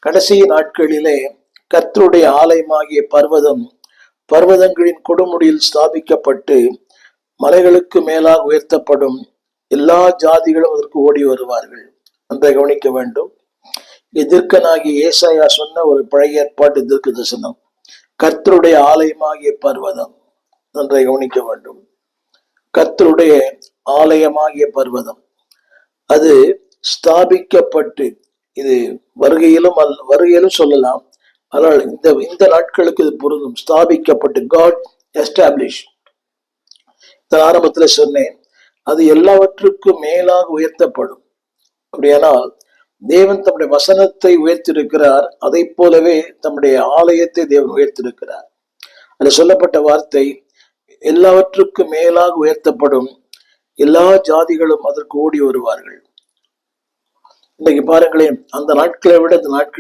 கடைசி நாட்களிலே கர்த்தருடைய ஆலயமாகிய பர்வதங்களின் கொடுமுடியில் ஸ்தாபிக்கப்பட்டு மலைகளுக்கு மேலாக உயர்த்தப்படும். எல்லா ஜாதிகளும் அதற்கு ஓடி வருவார்கள். நன்றாக கவனிக்க வேண்டும். எதிர்க்கனாகிய ஏசாயா சொன்ன ஒரு பழைய ஏற்பாட்டு தீர்க்க தரிசனம். கர்த்தருடைய ஆலயமாகிய பர்வதம். நன்றாக கவனிக்க வேண்டும். கர்த்தருடைய ஆலயமாகிய பர்வதம் அது ஸ்தாபிக்கப்பட்டு, இது வருகையிலும் சொல்லலாம். ஆனால் இந்த நாட்களுக்கு இது பொருந்தும். ஸ்தாபிக்கப்பட்டு, காட் எஸ்டாப்ளிஷ். ஆரம்பத்துல சொன்னேன், அது எல்லாவற்றுக்கும் மேலாக உயர்த்தப்படும். அப்படியானால் தேவன் தம்முடைய வசனத்தை உயர்த்திருக்கிறார். அதை போலவே தம்முடைய ஆலயத்தை தேவன் உயர்த்திருக்கிறார். அதில் சொல்லப்பட்ட வார்த்தை, எல்லாவற்றுக்கும் மேலாக உயர்த்தப்படும், எல்லா ஜாதிகளும் அதற்கு ஓடி வருவார்கள். இன்னைக்கு பாருங்களேன், அந்த நாட்களை விட இந்த நாட்கள்